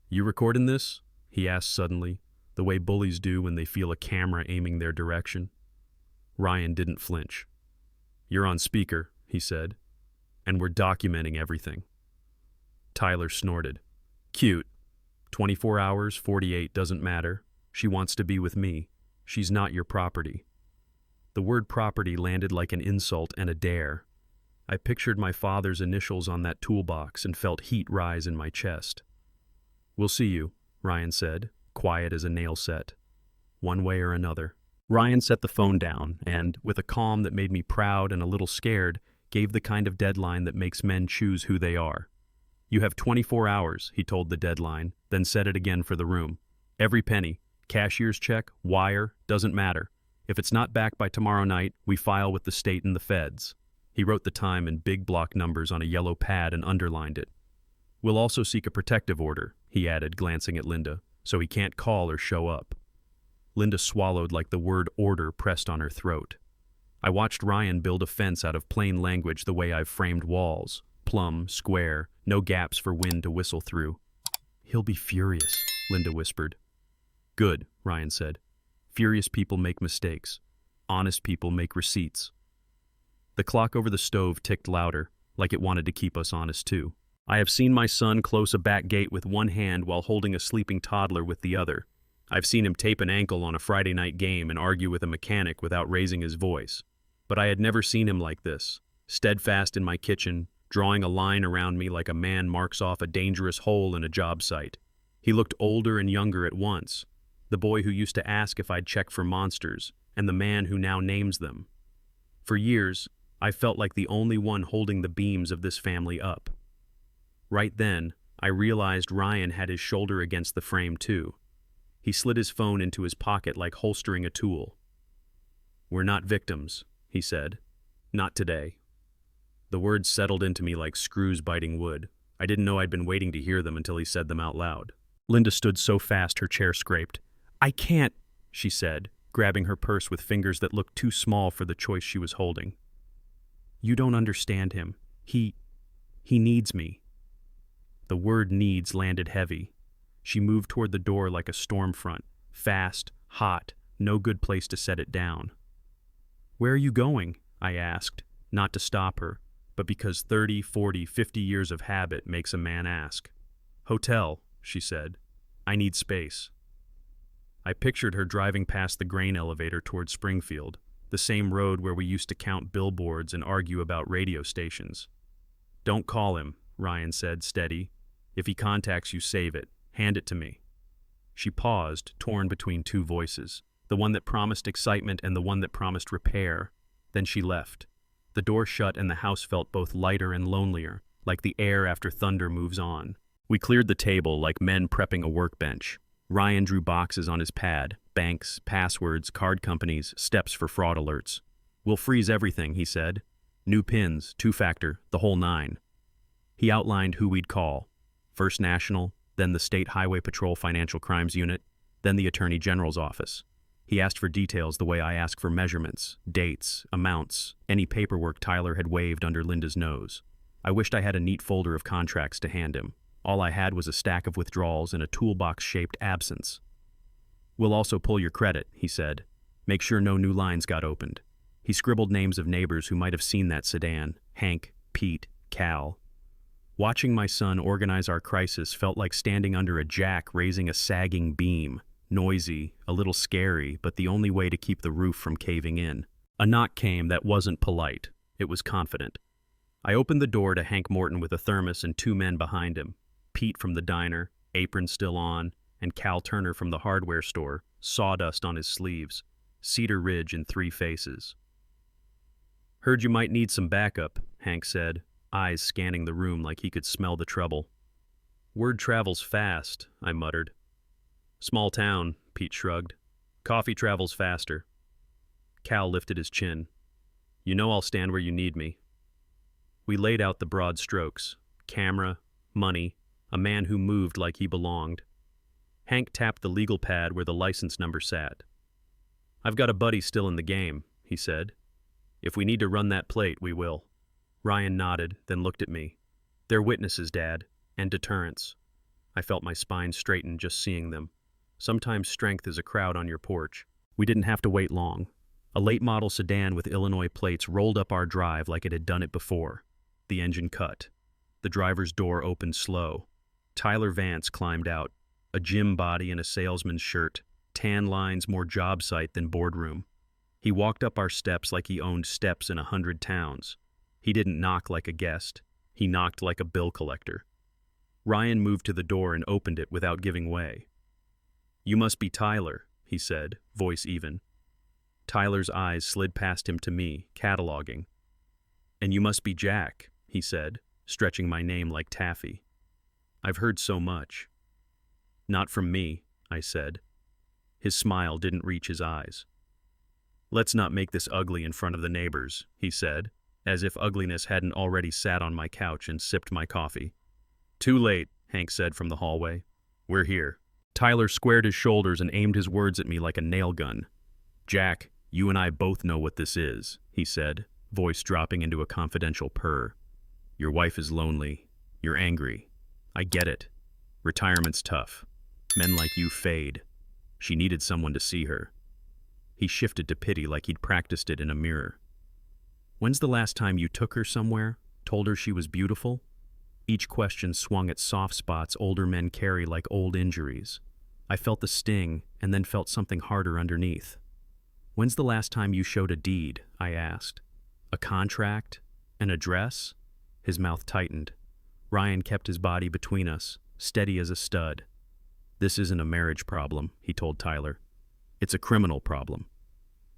You recording this? He asked suddenly, the way bullies do when they feel a camera aiming their direction. Ryan didn't flinch. You're on speaker, he said, and we're documenting everything. Tyler snorted. Cute. 24 hours, 48, doesn't matter. She wants to be with me. She's not your property. The word property landed like an insult and a dare. I pictured my father's initials on that toolbox and felt heat rise in my chest. We'll see you, Ryan said, quiet as a nail set. One way or another. Ryan set the phone down and, with a calm that made me proud and a little scared, gave the kind of deadline that makes men choose who they are. You have 24 hours, he told the deadline, then said it again for the room. Every penny, cashier's check, wire, doesn't matter. If it's not back by tomorrow night, we file with the state and the feds. He wrote the time in big block numbers on a yellow pad and underlined it. We'll also seek a protective order, he added, glancing at Linda, so he can't call or show up. Linda swallowed like the word order pressed on her throat. I watched Ryan build a fence out of plain language the way I've framed walls. Plumb, square, no gaps for wind to whistle through. He'll be furious, Linda whispered. Good, Ryan said. Furious people make mistakes. Honest people make receipts. The clock over the stove ticked louder, like it wanted to keep us honest too. I have seen my son close a back gate with one hand while holding a sleeping toddler with the other. I've seen him tape an ankle on a Friday night game and argue with a mechanic without raising his voice. But I had never seen him like this, steadfast in my kitchen, drawing a line around me like a man marks off a dangerous hole in a job site. He looked older and younger at once, the boy who used to ask if I'd check for monsters, and the man who now names them. For years, I felt like the only one holding the beams of this family up. Right then, I realized Ryan had his shoulder against the frame too. He slid his phone into his pocket like holstering a tool. We're not victims, he said. Not today. The words settled into me like screws biting wood. I didn't know I'd been waiting to hear them until he said them out loud. Linda stood so fast her chair scraped. I can't, she said, grabbing her purse with fingers that looked too small for the choice she was holding. You don't understand him. He needs me. The word needs landed heavy. She moved toward the door like a storm front, fast, hot, no good place to set it down. Where are you going? I asked, not to stop her, but because 30, 40, 50 years of habit makes a man ask. Hotel, she said. I need space. I pictured her driving past the grain elevator toward Springfield, the same road where we used to count billboards and argue about radio stations. Don't call him, Ryan said, steady. If he contacts you, save it. Hand it to me. She paused, torn between two voices, the one that promised excitement and the one that promised repair. Then she left. The door shut and the house felt both lighter and lonelier, like the air after thunder moves on. We cleared the table like men prepping a workbench. Ryan drew boxes on his pad, banks, passwords, card companies, steps for fraud alerts. We'll freeze everything, he said. New pins, two-factor, the whole nine. He outlined who we'd call. First National, then the State Highway Patrol Financial Crimes Unit, then the Attorney General's office. He asked for details the way I ask for measurements, dates, amounts, any paperwork Tyler had waved under Linda's nose. I wished I had a neat folder of contracts to hand him. All I had was a stack of withdrawals and a toolbox-shaped absence. We'll also pull your credit, he said. Make sure no new lines got opened. He scribbled names of neighbors who might have seen that sedan: Hank, Pete, Cal. Watching my son organize our crisis felt like standing under a jack raising a sagging beam. Noisy, a little scary, but the only way to keep the roof from caving in. A knock came that wasn't polite. It was confident. I opened the door to Hank Morton with a thermos and two men behind him. Pete from the diner, apron still on, and Cal Turner from the hardware store, sawdust on his sleeves, Cedar Ridge in three faces. Heard you might need some backup, Hank said, eyes scanning the room like he could smell the trouble. Word travels fast, I muttered. Small town, Pete shrugged. Coffee travels faster. Cal lifted his chin. You know I'll stand where you need me. We laid out the broad strokes. Camera, money, a man who moved like he belonged. Hank tapped the legal pad where the license number sat. I've got a buddy still in the game, he said. If we need to run that plate, we will. Ryan nodded, then looked at me. They're witnesses, Dad, and deterrents. I felt my spine straighten just seeing them. Sometimes strength is a crowd on your porch. We didn't have to wait long. A late-model sedan with Illinois plates rolled up our drive like it had done it before. The engine cut. The driver's door opened slow. Tyler Vance climbed out, a gym body in a salesman's shirt, tan lines more job site than boardroom. He walked up our steps like he owned steps in 100 towns. He didn't knock like a guest. He knocked like a bill collector. Ryan moved to the door and opened it without giving way. You must be Tyler, he said, voice even. Tyler's eyes slid past him to me, cataloging. And you must be Jack, he said, stretching my name like taffy. I've heard so much. Not from me, I said. His smile didn't reach his eyes. Let's not make this ugly in front of the neighbors, he said, as if ugliness hadn't already sat on my couch and sipped my coffee. Too late, Hank said from the hallway. We're here. Tyler squared his shoulders and aimed his words at me like a nail gun. Jack, you and I both know what this is, he said, voice dropping into a confidential purr. Your wife is lonely. You're angry. I get it. Retirement's tough. Men like you fade. She needed someone to see her. He shifted to pity like he'd practiced it in a mirror. When's the last time you took her somewhere, told her she was beautiful? Each question swung at soft spots older men carry like old injuries. I felt the sting and then felt something harder underneath. When's the last time you showed a deed? I asked. A contract? An address? His mouth tightened. Ryan kept his body between us, steady as a stud. This isn't a marriage problem, he told Tyler. It's a criminal problem.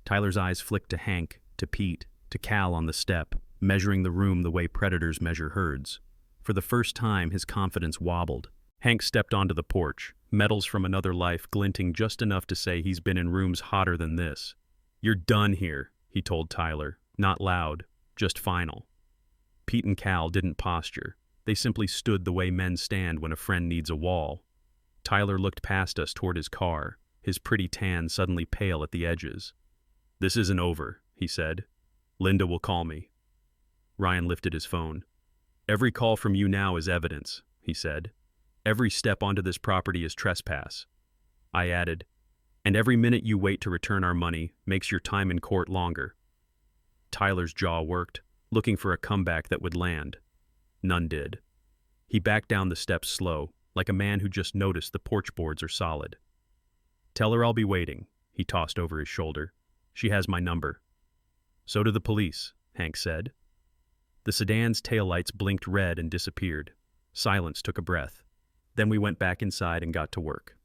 Tyler's eyes flicked to Hank, to Pete, to Cal on the step, measuring the room the way predators measure herds. For the first time, his confidence wobbled. Hank stepped onto the porch, metals from another life glinting just enough to say he's been in rooms hotter than this. You're done here, he told Tyler, not loud, just final. Pete and Cal didn't posture. They simply stood the way men stand when a friend needs a wall. Tyler looked past us toward his car, his pretty tan suddenly pale at the edges. This isn't over, he said. Linda will call me. Ryan lifted his phone. Every call from you now is evidence, he said. Every step onto this property is trespass. I added, and every minute you wait to return our money makes your time in court longer. Tyler's jaw worked, looking for a comeback that would land. None did. He backed down the steps slow, like a man who just noticed the porch boards are solid. Tell her I'll be waiting, he tossed over his shoulder. She has my number. So do the police, Hank said. The sedan's taillights blinked red and disappeared. Silence took a breath. Then we went back inside and got to work.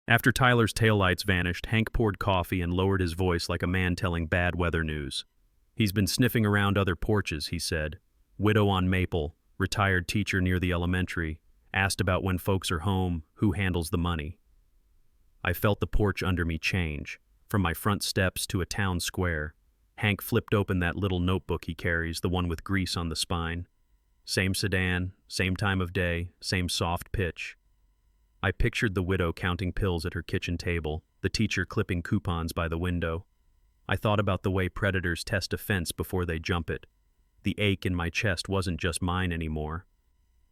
After Tyler's taillights vanished, Hank poured coffee and lowered his voice like a man telling bad weather news. He's been sniffing around other porches, he said. Widow on Maple, retired teacher near the elementary, asked about when folks are home, who handles the money. I felt the porch under me change, from my front steps to a town square. Hank flipped open that little notebook he carries, the one with grease on the spine. Same sedan, same time of day, same soft pitch. I pictured the widow counting pills at her kitchen table, the teacher clipping coupons by the window. I thought about the way predators test a fence before they jump it. The ache in my chest wasn't just mine anymore.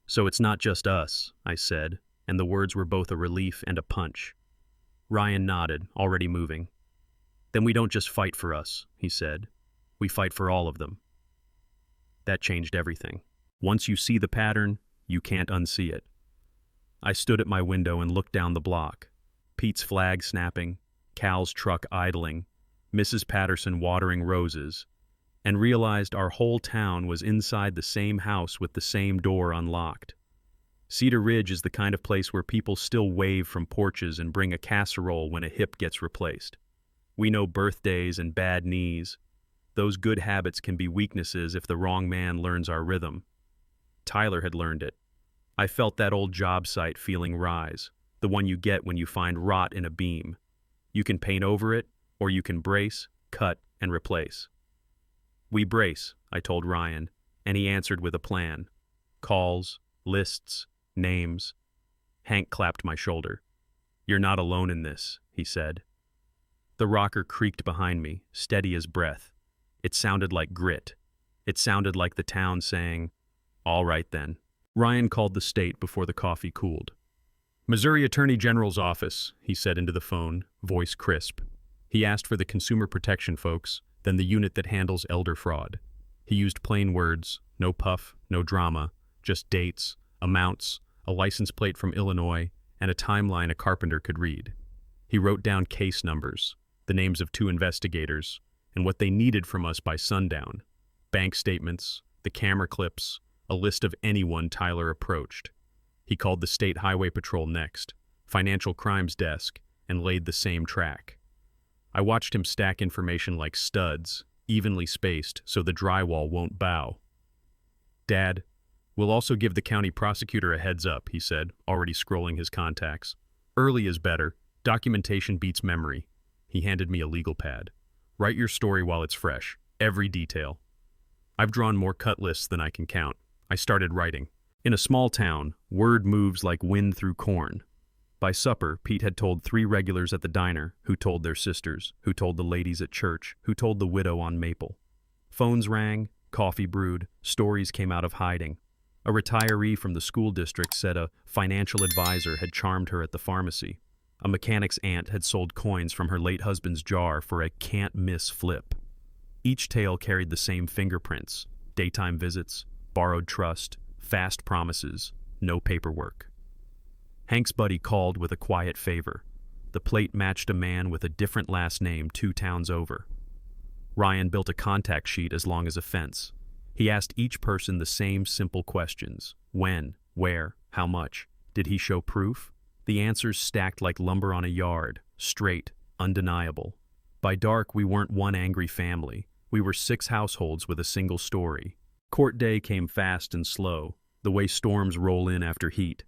So it's not just us, I said, and the words were both a relief and a punch. Ryan nodded, already moving. Then we don't just fight for us, he said. We fight for all of them. That changed everything. Once you see the pattern, you can't unsee it. I stood at my window and looked down the block. Pete's flag snapping, Cal's truck idling, Mrs. Patterson watering roses, and realized our whole town was inside the same house with the same door unlocked. Cedar Ridge is the kind of place where people still wave from porches and bring a casserole when a hip gets replaced. We know birthdays and bad knees. Those good habits can be weaknesses if the wrong man learns our rhythm. Tyler had learned it. I felt that old job site feeling rise, the one you get when you find rot in a beam. You can paint over it, or you can brace, cut, and replace. We brace, I told Ryan, and he answered with a plan. Calls, lists, names. Hank clapped my shoulder. You're not alone in this, he said. The rocker creaked behind me, steady as breath. It sounded like grit. It sounded like the town saying, all right then. Ryan called the state before the coffee cooled. Missouri Attorney General's office, he said into the phone, voice crisp. He asked for the consumer protection folks, then the unit that handles elder fraud. He used plain words, no puff, no drama, just dates, amounts, a license plate from Illinois, and a timeline a carpenter could read. He wrote down case numbers, the names of 2 investigators, and what they needed from us by sundown. Bank statements, the camera clips, a list of anyone Tyler approached. He called the State Highway Patrol next, Financial Crimes Desk, and laid the same track. I watched him stack information like studs, evenly spaced so the drywall won't bow. Dad, we'll also give the county prosecutor a heads up, he said, already scrolling his contacts. Early is better. Documentation beats memory. He handed me a legal pad. Write your story while it's fresh, every detail. I've drawn more cut lists than I can count. I started writing. In a small town, word moves like wind through corn. By supper, Pete had told 3 regulars at the diner, who told their sisters, who told the ladies at church, who told the widow on Maple. Phones rang, coffee brewed, stories came out of hiding. A retiree from the school district said a financial advisor had charmed her at the pharmacy. A mechanic's aunt had sold coins from her late husband's jar for a can't-miss flip. Each tale carried the same fingerprints: daytime visits, borrowed trust, fast promises, no paperwork. Hank's buddy called with a quiet favor. The plate matched a man with a different last name 2 towns over. Ryan built a contact sheet as long as a fence. He asked each person the same simple questions: when, where, how much. Did he show proof? The answers stacked like lumber on a yard, straight, undeniable. By dark, we weren't one angry family. We were 6 households with a single story. Court day came fast and slow, the way storms roll in after heat.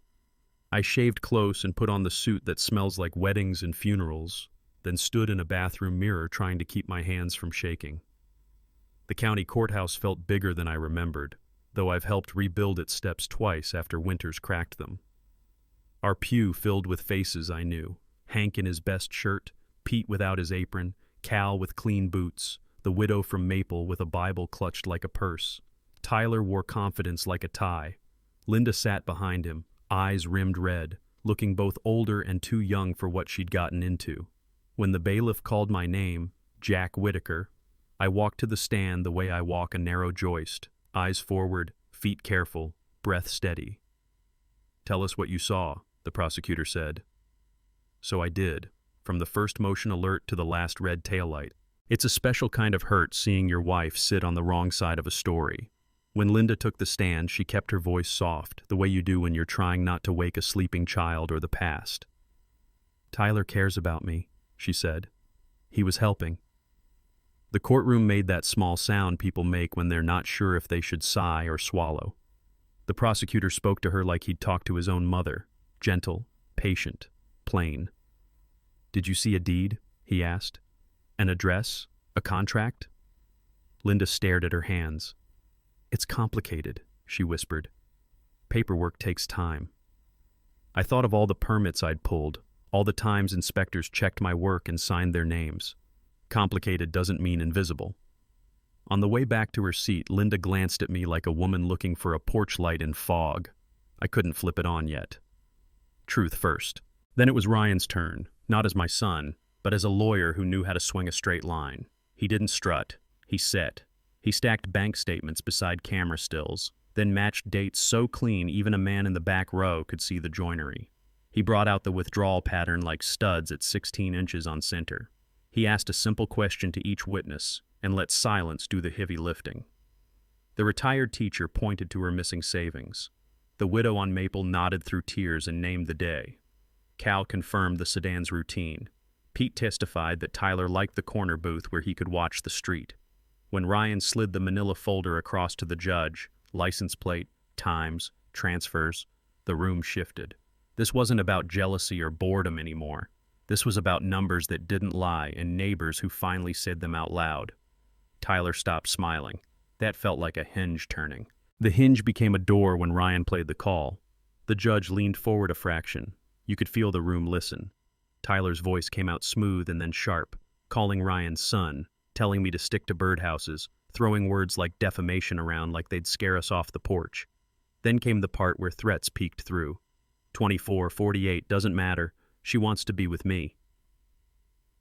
I shaved close and put on the suit that smells like weddings and funerals, then stood in a bathroom mirror trying to keep my hands from shaking. The county courthouse felt bigger than I remembered, though I've helped rebuild its steps twice after winters cracked them. Our pew filled with faces I knew: Hank in his best shirt, Pete without his apron, Cal with clean boots, the widow from Maple with a Bible clutched like a purse. Tyler wore confidence like a tie. Linda sat behind him, eyes rimmed red, looking both older and too young for what she'd gotten into. When the bailiff called my name, Jack Whitaker, I walked to the stand the way I walk a narrow joist, eyes forward, feet careful, breath steady. "Tell us what you saw," the prosecutor said. So I did, from the first motion alert to the last red taillight. It's a special kind of hurt seeing your wife sit on the wrong side of a story. When Linda took the stand, she kept her voice soft, the way you do when you're trying not to wake a sleeping child or the past. "Tyler cares about me," she said. "He was helping." The courtroom made that small sound people make when they're not sure if they should sigh or swallow. The prosecutor spoke to her like he'd talked to his own mother, gentle, patient, plain. "Did you see a deed?" he asked. "An address? A contract?" Linda stared at her hands. "It's complicated," she whispered. "Paperwork takes time." I thought of all the permits I'd pulled, all the times inspectors checked my work and signed their names. Complicated doesn't mean invisible. On the way back to her seat, Linda glanced at me like a woman looking for a porch light in fog. I couldn't flip it on yet. Truth first. Then it was Ryan's turn, not as my son, but as a lawyer who knew how to swing a straight line. He didn't strut. He set. He stacked bank statements beside camera stills, then matched dates so clean even a man in the back row could see the joinery. He brought out the withdrawal pattern like studs at 16 inches on center. He asked a simple question to each witness and let silence do the heavy lifting. The retired teacher pointed to her missing savings. The widow on Maple nodded through tears and named the day. Cal confirmed the sedan's routine. Pete testified that Tyler liked the corner booth where he could watch the street. When Ryan slid the manila folder across to the judge, license plate, times, transfers, the room shifted. This wasn't about jealousy or boredom anymore. This was about numbers that didn't lie and neighbors who finally said them out loud. Tyler stopped smiling. That felt like a hinge turning. The hinge became a door when Ryan played the call. The judge leaned forward a fraction. You could feel the room listen. Tyler's voice came out smooth and then sharp, calling Ryan son, telling me to stick to birdhouses, throwing words like defamation around like they'd scare us off the porch. Then came the part where threats peeked through. 24, 48, doesn't matter. She wants to be with me.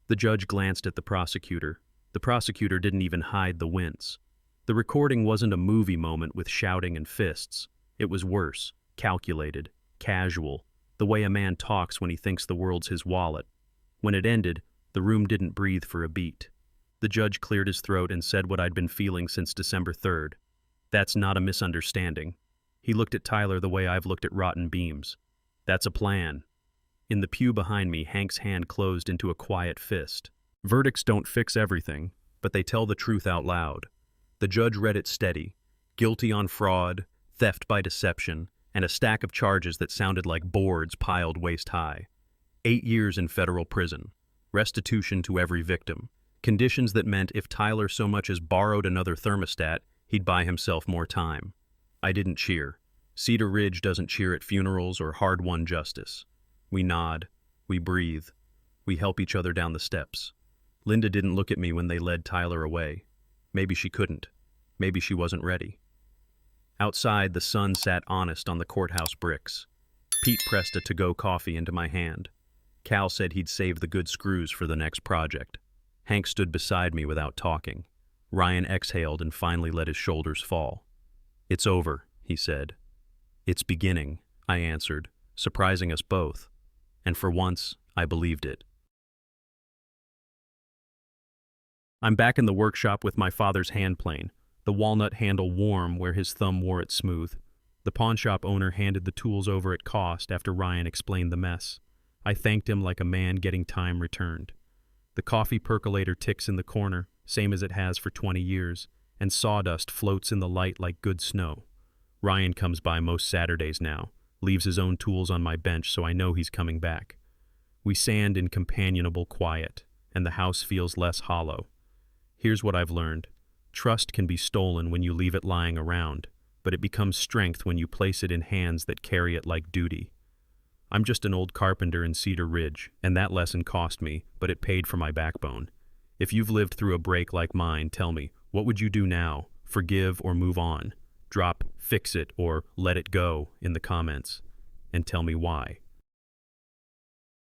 The judge glanced at the prosecutor. The prosecutor didn't even hide the wince. The recording wasn't a movie moment with shouting and fists. It was worse, calculated, casual, the way a man talks when he thinks the world's his wallet. When it ended, the room didn't breathe for a beat. The judge cleared his throat and said what I'd been feeling since December 3rd. "That's not a misunderstanding." He looked at Tyler the way I've looked at rotten beams. "That's a plan." In the pew behind me, Hank's hand closed into a quiet fist. Verdicts don't fix everything, but they tell the truth out loud. The judge read it steady. Guilty on fraud, theft by deception, and a stack of charges that sounded like boards piled waist high. 8 years in federal prison. Restitution to every victim. Conditions that meant if Tyler so much as borrowed another thermostat, he'd buy himself more time. I didn't cheer. Cedar Ridge doesn't cheer at funerals or hard-won justice. We nod. We breathe. We help each other down the steps. Linda didn't look at me when they led Tyler away. Maybe she couldn't. Maybe she wasn't ready. Outside, the sun sat honest on the courthouse bricks. Pete pressed a to-go coffee into my hand. Cal said he'd save the good screws for the next project. Hank stood beside me without talking. Ryan exhaled and finally let his shoulders fall. "It's over," he said. "It's beginning," I answered, surprising us both. And for once, I believed it. I'm back in the workshop with my father's hand plane, the walnut handle warm where his thumb wore it smooth. The pawnshop owner handed the tools over at cost after Ryan explained the mess. I thanked him like a man getting time returned. The coffee percolator ticks in the corner, same as it has for 20 years, and sawdust floats in the light like good snow. Ryan comes by most Saturdays now, leaves his own tools on my bench so I know he's coming back. We sand in companionable quiet, and the house feels less hollow. Here's what I've learned. Trust can be stolen when you leave it lying around, but it becomes strength when you place it in hands that carry it like duty. I'm just an old carpenter in Cedar Ridge, and that lesson cost me, but it paid for my backbone. If you've lived through a break like mine, tell me, what would you do now? Forgive or move on? Drop "fix it" or "let it go" in the comments, and tell me why.